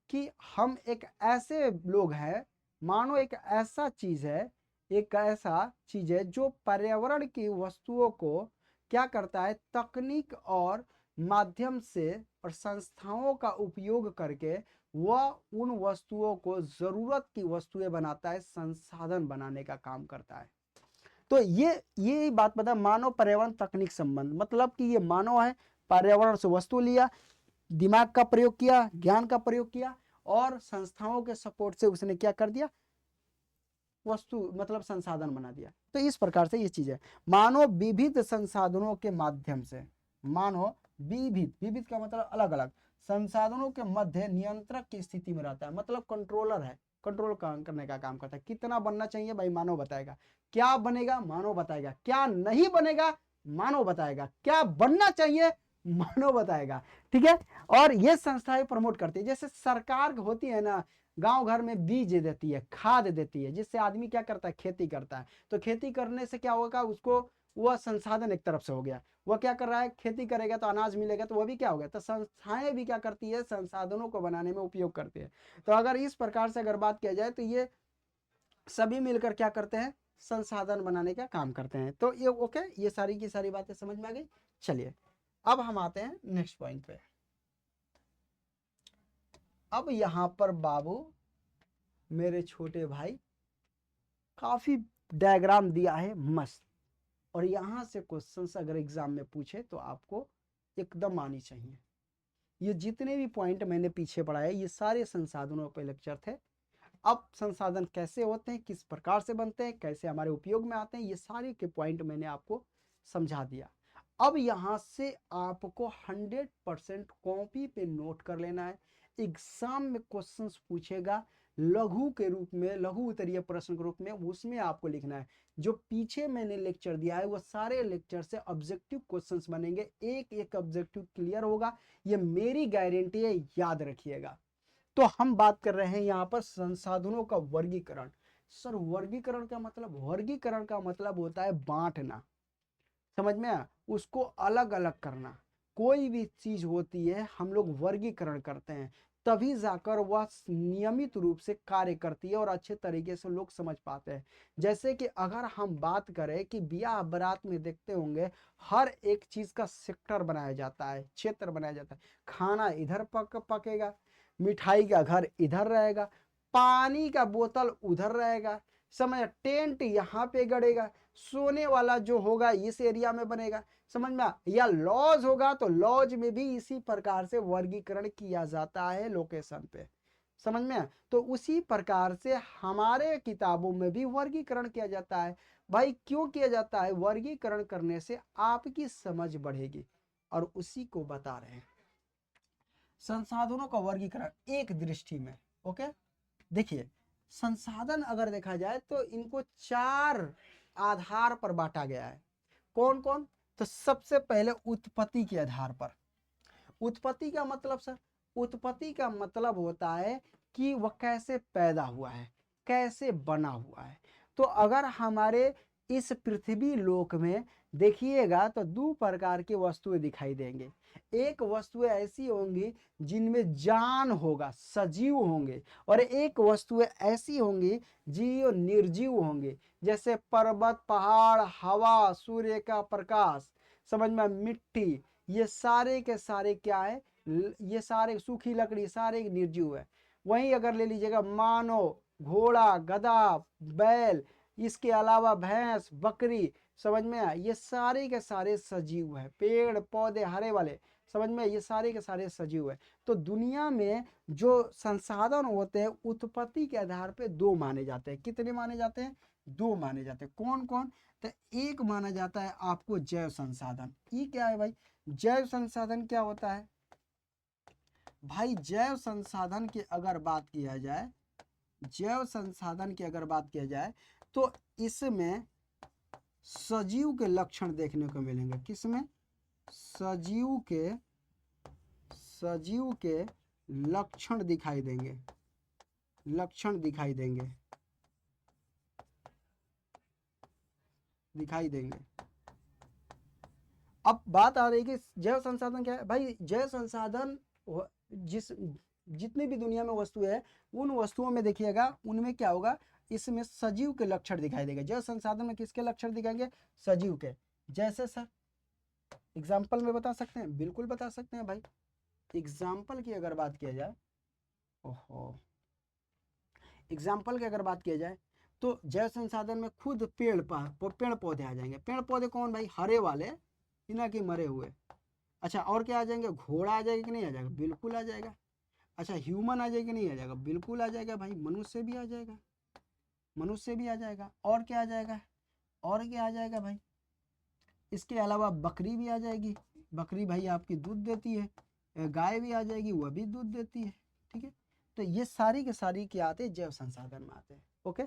Speaker 1: कि हम एक ऐसे लोग हैं, मानो एक ऐसा चीज है, एक ऐसा चीज है जो पर्यावरण की वस्तुओं को क्या करता है, तकनीक और माध्यम से और संस्थाओं का उपयोग करके वह उन वस्तुओं को जरूरत की वस्तुएं बनाता है, संसाधन बनाने का काम करता है। तो ये बात बता, मानव पर्यावरण तकनीक संबंध, मतलब कि ये मानव है, पर्यावरण से वस्तु लिया, दिमाग का प्रयोग किया, ज्ञान का प्रयोग किया, और संस्थाओं के सपोर्ट से उसने क्या कर दिया, वस्तु मतलब संसाधन बना दिया। तो इस प्रकार से ये चीज है। मानव विविध संसाधनों के माध्यम से, मानव विविध, विविध का मतलब अलग अलग, संसाधनों के मध्य नियंत्रक की स्थिति में रहता है, मतलब कंट्रोलर है, कंट्रोल करने का काम करता है। कितना बनना चाहिए भाई, मानव बताएगा, क्या बनेगा मानव बताएगा, क्या नहीं बनेगा मानव बताएगा, क्या बनना चाहिए मानव बताएगा, ठीक है। और ये संस्थाएं प्रमोट करती है, जैसे सरकार होती है ना, गांव घर में बीज देती है, खाद देती है, जिससे आदमी क्या करता है, खेती करता है। तो खेती करने से क्या होगा, उसको वह संसाधन एक तरफ से हो गया, वह क्या कर रहा है, खेती करेगा तो अनाज मिलेगा, तो वह भी क्या हो गया। तो संस्थाएं भी क्या करती है, संसाधनों को बनाने में उपयोग करती है। तो अगर इस प्रकार से अगर बात किया जाए, तो ये सभी मिलकर क्या करते हैं, संसाधन बनाने का काम करते हैं। तो ये ओके, ये सारी की सारी बातें समझ में आ गई। चलिए अब हम आते हैं नेक्स्ट पॉइंट पे। अब यहां पर बाबू मेरे छोटे भाई काफी डायग्राम दिया है मस्त, और यहां से क्वेश्चंस अगर एग्जाम में पूछे तो आपको एकदम आनी चाहिए। ये जितने भी पॉइंट मैंने पीछे पढ़ाए, ये सारे संसाधनों पे लेक्चर थे। अब संसाधन कैसे होते हैं, किस प्रकार से बनते हैं, कैसे हमारे उपयोग में आते हैं, ये सारे के पॉइंट मैंने आपको समझा दिया। अब यहाँ से आपको 100% कॉपी पे नोट कर लेना है। एग्जाम में क्वेश्चंस पूछेगा लघु के रूप में, लघु उत्तरीय प्रश्न के रूप में, उसमें आपको लिखना है। जो पीछे मैंने लेक्चर दिया है वो सारे लेक्चर से ऑब्जेक्टिव क्वेश्चंस बनेंगे, एक एक ऑब्जेक्टिव क्लियर होगा, ये मेरी गारंटी है, याद रखिएगा। तो हम बात कर रहे हैं यहाँ पर संसाधनों का वर्गीकरण। सर वर्गीकरण का मतलब, वर्गीकरण का मतलब होता है बांटना, समझ में आया, उसको अलग अलग करना। कोई भी चीज होती है हम लोग वर्गीकरण करते हैं, तभी जाकर वह नियमित रूप से कार्य करती है और अच्छे तरीके से लोग समझ पाते हैं। जैसे कि अगर हम बात करें कि ब्याह बारात में देखते होंगे, हर एक चीज का सेक्टर बनाया जाता है, क्षेत्र बनाया जाता है। खाना इधर पकेगा, मिठाई का घर इधर रहेगा, पानी का बोतल उधर रहेगा, समझ, टेंट यहाँ पे गड़ेगा, सोने वाला जो होगा इस एरिया में बनेगा, समझ में, या लॉज होगा तो लॉज में भी इसी प्रकार से वर्गीकरण किया जाता है लोकेशन पे। समझ में आया? तो उसी प्रकार से हमारे किताबों में भी वर्गीकरण किया जाता है। भाई क्यों किया जाता है? वर्गीकरण करने से आपकी समझ बढ़ेगी, और उसी को बता रहे हैं संसाधनों का वर्गीकरण एक दृष्टि में। ओके, देखिए संसाधन अगर देखा जाए तो इनको 4 आधार पर बांटा गया है। कौन कौन? तो सबसे पहले उत्पत्ति के आधार पर। उत्पत्ति का मतलब सर, उत्पत्ति का मतलब होता है कि वह कैसे पैदा हुआ है, कैसे बना हुआ है। तो अगर हमारे इस पृथ्वी लोक में देखिएगा तो 2 प्रकार की वस्तुएं दिखाई देंगे। एक वस्तुएं ऐसी होंगी जिनमें जान होगा, सजीव होंगे, और एक वस्तुएं ऐसी होंगी जो निर्जीव होंगे, जैसे पर्वत, पहाड़, हवा, सूर्य का प्रकाश, समझ में, मिट्टी, ये सारे के सारे क्या है? ये सारे सूखी लकड़ी, सारे निर्जीव है। वहीं अगर ले लीजिएगा मानव, घोड़ा, गधा, बैल, इसके अलावा भैंस, बकरी, समझ में आया, ये सारे के सारे सजीव है। पेड़ पौधे हरे वाले, समझ में, ये सारे के सारे सजीव है। तो दुनिया में जो संसाधन होते हैं उत्पत्ति के आधार पे 2 माने जाते हैं। कितने माने जाते हैं? 2 माने जाते हैं। कौन कौन? तो एक माना जाता है आपको जैव संसाधन। ये क्या है भाई? जैव संसाधन क्या होता है भाई? जैव संसाधन की अगर बात किया जाए, जैव संसाधन की अगर बात किया जाए तो इसमें सजीव के लक्षण देखने को मिलेंगे। किसमें? सजीव के लक्षण दिखाई देंगे, लक्षण दिखाई देंगे, दिखाई देंगे। अब बात आ रही है कि जैव संसाधन क्या है भाई? जैव संसाधन जिस जितनी भी दुनिया में वस्तु है, उन वस्तुओं में देखिएगा उनमें क्या होगा, इसमें सजीव के लक्षण दिखाई देगा। जैव संसाधन में किसके लक्षण दिखाएंगे? सजीव के। जैसे सर एग्जाम्पल में बता सकते हैं? बिल्कुल बता सकते हैं भाई। एग्जाम्पल की अगर बात किया जाए, ओहो, एग्जाम्पल की अगर बात किया जाए तो जैव संसाधन में खुद पेड़ पौधे आ जाएंगे। पेड़ पौधे कौन भाई? हरे वाले, बिना कि मरे हुए। अच्छा, और क्या आ जाएंगे? घोड़ा आ जाएगा कि नहीं आ जाएगा? बिल्कुल आ जाएगा। अच्छा, ह्यूमन आ जाएगा कि नहीं आ जाएगा? बिल्कुल आ जाएगा भाई। मनुष्य भी आ जाएगा, मनुष्य भी आ जाएगा। और क्या आ जाएगा? और क्या आ जाएगा भाई? इसके अलावा बकरी भी आ जाएगी। बकरी भाई आपकी दूध देती है। गाय भी आ जाएगी, वह भी दूध देती है। ठीक है, तो ये सारी के सारी क्या आते हैं? जैव संसाधन में आते हैं। ओके,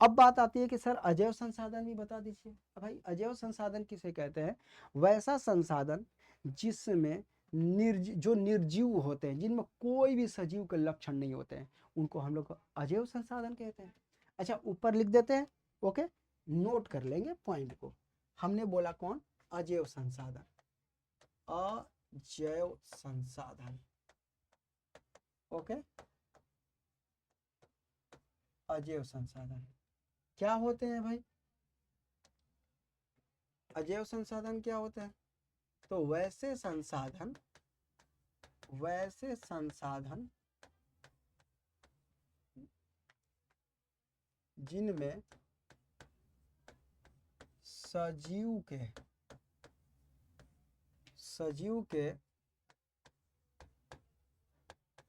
Speaker 1: अब बात आती है कि सर अजैव संसाधन भी बता दीजिए। भाई अजैव संसाधन किसे कहते हैं? वैसा संसाधन जिसमें जो निर्जीव होते हैं, जिनमें कोई भी सजीव के लक्षण नहीं होते हैं, उनको हम लोग अजैव संसाधन कहते हैं। अच्छा, ऊपर लिख देते हैं। ओके, नोट कर लेंगे पॉइंट को। हमने बोला कौन? अजैव संसाधन, अजैव संसाधन। ओके, अजैव संसाधन क्या होते हैं भाई? अजैव संसाधन क्या होते हैं? तो वैसे संसाधन जिनमें सजीव के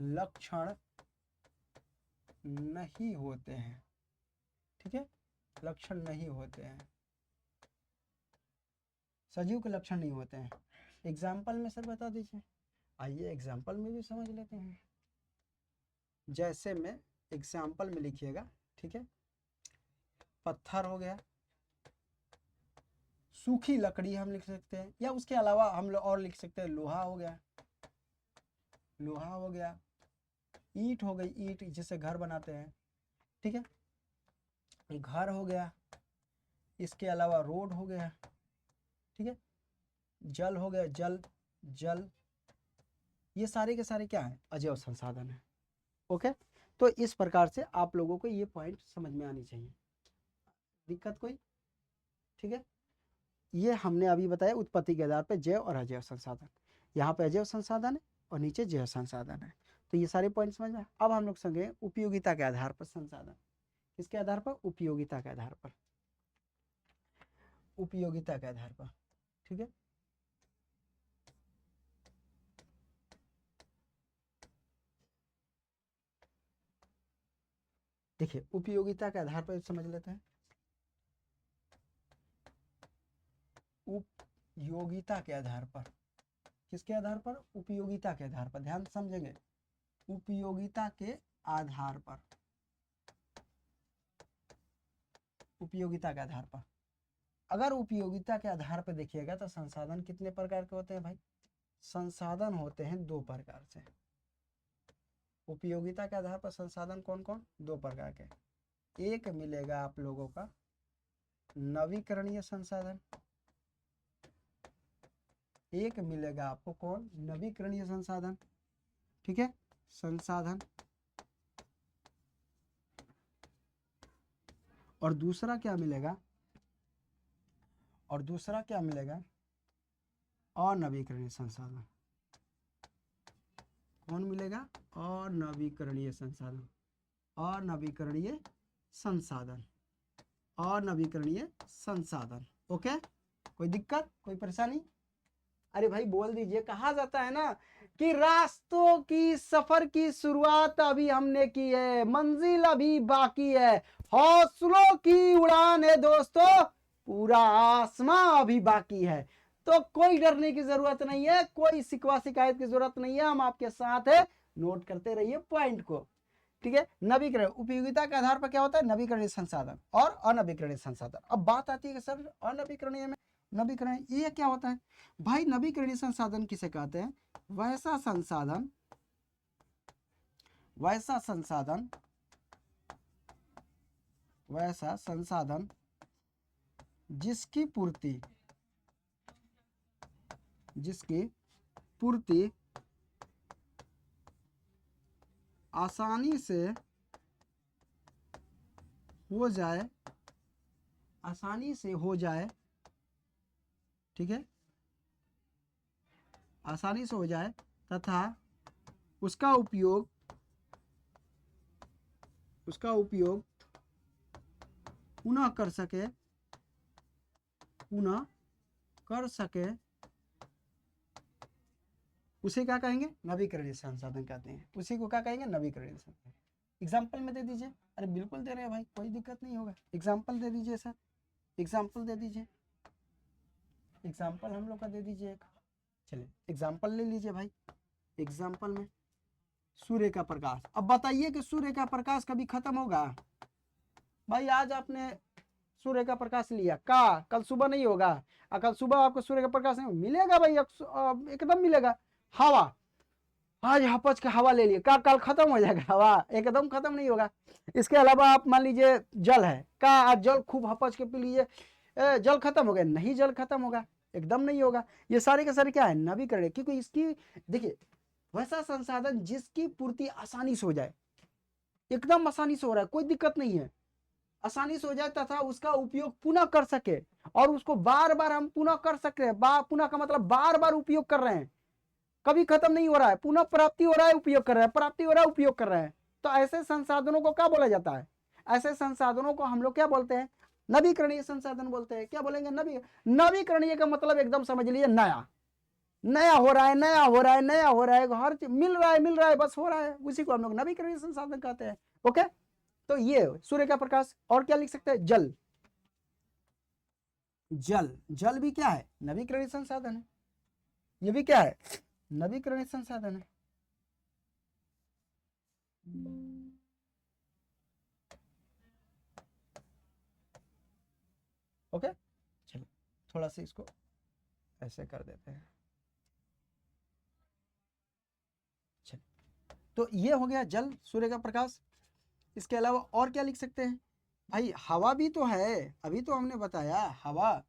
Speaker 1: लक्षण नहीं होते हैं। ठीक है, लक्षण नहीं होते हैं, सजीव के लक्षण नहीं होते हैं। एग्जाम्पल में सर बता दीजिए। आइए एग्जाम्पल में भी समझ लेते हैं। जैसे में एग्जाम्पल में लिखिएगा। ठीक है, पत्थर हो गया, सूखी लकड़ी हम लिख सकते हैं, या उसके अलावा हम लोग और लिख सकते हैं लोहा हो गया, लोहा हो गया, ईंट हो गई, ईंट जिससे घर बनाते हैं। ठीक है, घर हो गया, इसके अलावा रोड हो गया। ठीक है, जल हो गया, जल, ये सारे के सारे क्या है? अजैव संसाधन है। ओके, तो इस प्रकार से आप लोगों को ये पॉइंट समझ में आनी चाहिए। दिक्कत कोई? ठीक है, ये हमने अभी बताया उत्पत्ति के आधार पर जैव और अजैव संसाधन। यहाँ पे अजैव संसाधन है और नीचे जैव संसाधन है। तो ये सारे पॉइंट समझ में। अब हम लोग समझे उपयोगिता के आधार पर संसाधन। किसके आधार पर? उपयोगिता के आधार पर, उपयोगिता के आधार पर। ठीक है, देखिए उपयोगिता के आधार पर समझ लेते हैं। उपयोगिता के आधार पर, किसके आधार पर? उपयोगिता के आधार पर, ध्यान से समझेंगे, उपयोगिता के आधार पर, उपयोगिता के आधार पर। अगर उपयोगिता के आधार पर देखिएगा तो संसाधन कितने प्रकार के होते हैं भाई? संसाधन होते हैं दो प्रकार से। उपयोगिता के आधार पर संसाधन कौन कौन? दो प्रकार के। एक मिलेगा आप लोगों का नवीकरणीय संसाधन, एक मिलेगा आपको कौन? नवीकरणीय संसाधन, ठीक है, संसाधन। और दूसरा क्या मिलेगा? और दूसरा क्या मिलेगा? अनवीकरणीय संसाधन। कौन मिलेगा? अनवीकरणीय संसाधन, अनवीकरणीय संसाधन, अनवीकरणीय संसाधन। ओके, कोई दिक्कत, कोई परेशानी? अरे भाई बोल दीजिए। कहा जाता है ना कि रास्तों की सफर की शुरुआत अभी हमने की है, मंजिल अभी बाकी है, हौसलों की उड़ान है दोस्तों, पूरा आसमां अभी बाकी है। तो कोई डरने की जरूरत नहीं है, कोई शिकवा शिकायत की जरूरत नहीं है, हम आपके साथ है। नोट करते रहिए पॉइंट को, ठीक है। नवीकरण, उपयोगिता के आधार पर क्या होता है? नवीकरणीय संसाधन और अनवीकरणीय संसाधन। अब बात आती है कि सर अनवीकरणीय में, नवीकरण ये क्या होता है भाई? नवीकरणीय संसाधन किसे कहते हैं? वैसा संसाधन, वैसा संसाधन, वैसा संसाधन जिसकी पूर्ति, जिसकी पूर्ति आसानी से हो जाए, आसानी से हो जाए, ठीक है, आसानी से हो जाए तथा उसका उपयोग, उसका उपयोग पुनः कर सके, पुनः कर सके, उसे क्या कहेंगे? नवीकरणीय संसाधन कहते हैं। उसी को क्या कहेंगे? नवीकरणीय संसाधन। एग्जाम्पल में दे दीजिए। अरे बिल्कुल दे रहे हैं भाई, कोई दिक्कत नहीं होगा। एग्जाम्पल दे दीजिए सर, एग्जाम्पल दे दीजिए, एग्जाम्पल हम लोग का दे दीजिए एक। चलिए एग्जाम्पल ले लीजिए भाई। एग्जाम्पल में सूर्य का प्रकाश। अब बताइए कि सूर्य का प्रकाश कभी खत्म होगा? भाई आज आपने सूर्य का प्रकाश लिया, का कल सुबह नहीं होगा? कल सुबह आपको सूर्य का प्रकाश नहीं मिलेगा भाई, एकदम मिलेगा। हवा, आज हपच के हवा ले लिए, का कल खत्म हो जाएगा? हवा एकदम खत्म नहीं होगा। इसके अलावा आप मान लीजिए जल है, का आज जल खूब हपच के पी लीजिए, जल खत्म हो गया? नहीं, जल खत्म होगा, एकदम नहीं होगा। ये सारे के सारे क्या है? नवीकरण। क्योंकि इसकी देखिए, वैसा संसाधन जिसकी पूर्ति आसानी से हो जाए, एकदम आसानी से हो रहा है, कोई दिक्कत नहीं है, आसानी से हो जाए तथा उसका उपयोग पुनः कर सके, और उसको बार बार हम पुनः कर सकते हैं। पुनः का मतलब बार बार उपयोग कर रहे हैं, कभी खत्म नहीं हो रहा है, पुनः प्राप्ति हो रहा है, उपयोग कर रहे हैं, प्राप्ति हो रहा है, उपयोग कर रहे हैं। तो ऐसे संसाधनों को क्या बोला जाता है? ऐसे संसाधनों को हम लोग क्या बोलते हैं? नवीकरणीय संसाधन बोलते हैं। क्या बोलेंगे? नवीकरणीय का मतलब एकदम समझ लीजिए नया, नया हो रहा है, नया हो रहा है, नया हो रहा है, हर चीज मिल रहा है, मिल रहा है, बस हो रहा है, उसी को हम लोग नवीकरणीय संसाधन कहते हैं। ओके, तो ये सूर्य का प्रकाश। और क्या लिख सकते हैं? जल, जल, जल भी क्या है? नवीकरणीय संसाधन है। ये भी क्या है? नवीकरणीय संसाधन है। ओके, चलो थोड़ा सा इसको ऐसे कर देते हैं। चलो, तो ये हो गया जल, सूर्य का प्रकाश। इसके अलावा और क्या लिख सकते हैं भाई? हवा भी तो है, अभी तो हमने बताया हवा,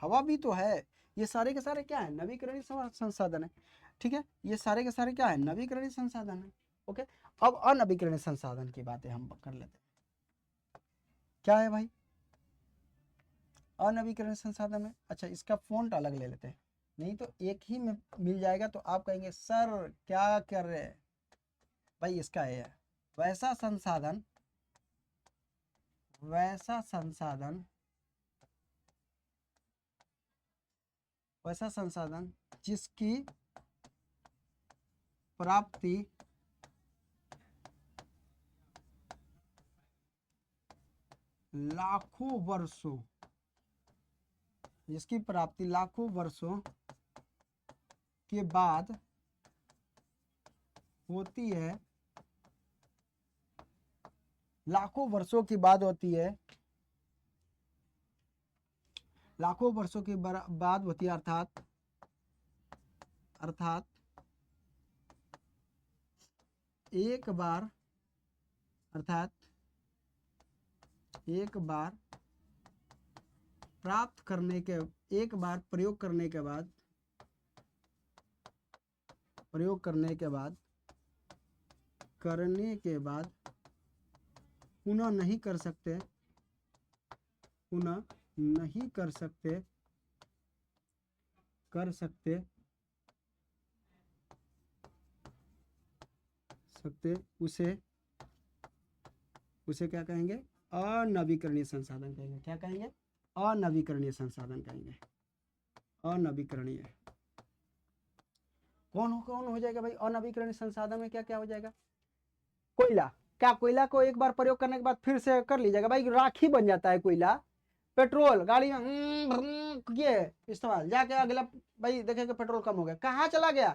Speaker 1: हवा भी तो है। ये सारे के सारे क्या है? नवीकरणीय संसाधन है, ठीक है। ये सारे के सारे क्या है? नवीकरणीय संसाधन है। ओके, अब अनवीकरणीय संसाधन की बातें हम कर लेते हैं। क्या है भाई अनवीकरणीय संसाधन में? अच्छा, इसका फॉन्ट अलग ले लेते हैं, नहीं तो एक ही में मिल जाएगा तो आप कहेंगे सर क्या कर रहे हैं भाई। इसका है वैसा संसाधन, वैसा संसाधन, वैसा संसाधन जिसकी प्राप्ति लाखों वर्षों, जिसकी प्राप्ति लाखों वर्षों के बाद होती है, लाखों वर्षों के बाद होती है, लाखों वर्षों के बाद होती है, अर्थात एक बार, अर्थात एक बार प्राप्त करने के, एक बार प्रयोग करने के बाद, पुनः नहीं कर सकते, उसे क्या कहेंगे? अनवीकरणीय संसाधन कहेंगे। क्या कहेंगे? अनवीकरणीय संसाधन कहेंगे। अनवीकरणीय कौन हो जाएगा भाई? अनवीकरणीय संसाधन में क्या क्या हो जाएगा? कोयला। क्या कोयला को एक बार प्रयोग करने के बाद फिर से कर लीजिएगा भाई? राखी बन जाता है कोयला। पेट्रोल गाड़ी में ये इस्तेमाल, जाके अगला भाई देखेगा पेट्रोल कम हो गया, कहाँ चला गया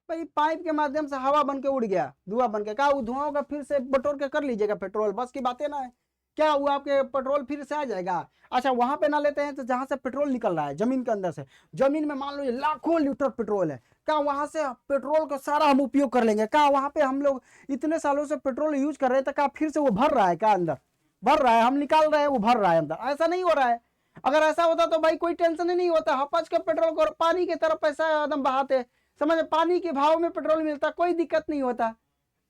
Speaker 1: भाई? पाइप के माध्यम से हवा बन के उड़ गया, धुआं बन के। क्या वो धुआं होगा? फिर से बटोर के कर लीजिएगा पेट्रोल, बस की बातें ना है। क्या हुआ? आपके पेट्रोल फिर से आ जाएगा। अच्छा, वहां पे ना लेते हैं तो जहां से पेट्रोल निकल रहा है जमीन के अंदर से, जमीन में मान लो लाखों लीटर पेट्रोल है, क्या वहां से पेट्रोल का सारा हम उपयोग कर लेंगे? क्या वहां पे हम लोग इतने सालों से पेट्रोल यूज कर रहे थे, क्या फिर से वो भर रहा है? क्या अंदर भर रहा है? हम निकाल रहे हैं, वो भर रहा है अंदर? ऐसा नहीं हो रहा है। अगर ऐसा होता तो भाई कोई टेंशन ही नहीं होता। हपच के पेट्रोल को पानी की तरफ पैसा एकदम बहाते, समझ, पानी के भाव में पेट्रोल मिलता, कोई दिक्कत नहीं होता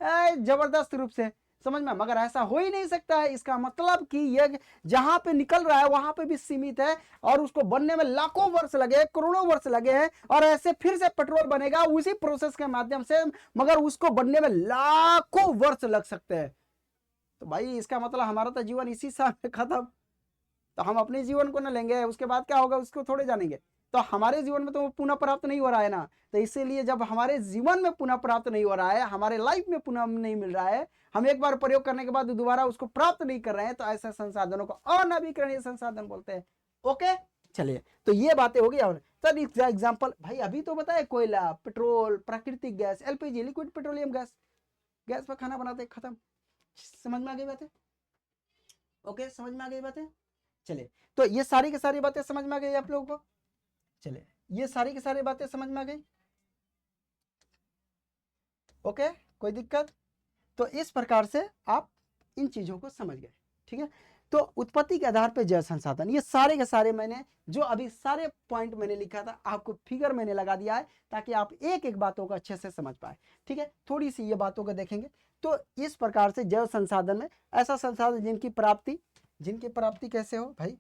Speaker 1: जबरदस्त रूप से, समझ में। मगर ऐसा हो ही नहीं सकता है। इसका मतलब कि ये जहां पे निकल रहा है वहां पे भी सीमित है, और उसको बनने में लाखों वर्ष लगे, करोड़ों वर्ष लगे हैं, और ऐसे फिर से पेट्रोल बनेगा उसी प्रोसेस के माध्यम से, मगर उसको बनने में लाखों वर्ष लग सकते हैं। तो भाई इसका मतलब हमारा तो जीवन इसी साल में खत्म। तो हम अपने जीवन को न लेंगे, उसके बाद क्या होगा उसको थोड़े जानेंगे। तो हमारे जीवन में तो पुनः प्राप्त नहीं हो रहा है ना। तो इसीलिए जब हमारे जीवन में पुनः प्राप्त नहीं हो रहा है, हमारे लाइफ में पुनः नहीं मिल रहा है, हम एक बार प्रयोग करने के बाद दोबारा उसको प्राप्त नहीं कर रहे हैं, तो ऐसे संसाधनों को अनवीकरणीय संसाधन बोलते हैं। ओके, चलिए, तो ये बातें हो गई। और सर एग्जाम्पल भाई अभी तो बताए, कोयला, पेट्रोल, प्राकृतिक gas, LPG liquid petroleum gas, gas पर खाना बनाते, खत्म। समझ में आ गई बातें? ओके, समझ में आ गई बातें? चलिए, तो ये सारी की सारी बातें समझ में आ गई आप लोगों को? चलिए, ये सारी की सारी बातें समझ में आ गई? ओके, कोई दिक्कत? तो इस प्रकार से आप इन चीजों को समझ गए, ठीक है। तो उत्पत्ति के आधार पर जैव संसाधन, ये सारे के सारे मैंने जो अभी सारे पॉइंट मैंने लिखा था, आपको फिगर मैंने लगा दिया है ताकि आप एक एक बातों को अच्छे से समझ पाए, ठीक है। थोड़ी सी ये बातों को देखेंगे। तो इस प्रकार से जैव संसाधन में ऐसा संसाधन जिनकी प्राप्ति कैसे हो भाई?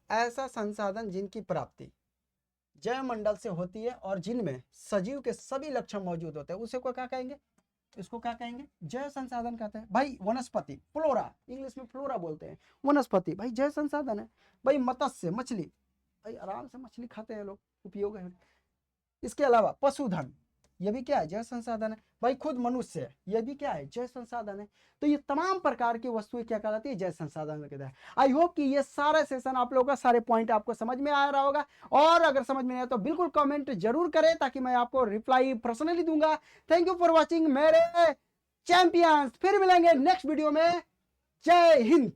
Speaker 1: ऐसा संसाधन जिनकी प्राप्ति जैव मंडल से होती है और जिनमें सजीव के सभी लक्षण मौजूद होते हैं, उसे को क्या कहेंगे? इसको क्या कहेंगे? जैव संसाधन कहते हैं भाई। वनस्पति, फ्लोरा, इंग्लिश में फ्लोरा बोलते हैं। वनस्पति भाई जैव संसाधन है भाई। मत्स्य, मछली भाई, आराम से मछली खाते हैं लोग, उपयोग है। इसके अलावा पशुधन, ये भी क्या है? जैव संसाधन है भाई। खुद मनुष्य, ये भी क्या है? जैव संसाधन है। तो ये तमाम प्रकार की वस्तुएं क्या कहलाती है? जैव संसाधन कहते हैं। आई होप कि ये सारा सेशन आप लोगों का, सारे पॉइंट आपको समझ में आ रहा होगा। और अगर समझ में नहीं आया तो बिल्कुल कमेंट जरूर करें ताकि मैं आपको रिप्लाई पर्सनली दूंगा। थैंक यू फॉर वॉचिंग मेरे चैंपियंस। फिर मिलेंगे नेक्स्ट वीडियो में। जय हिंद।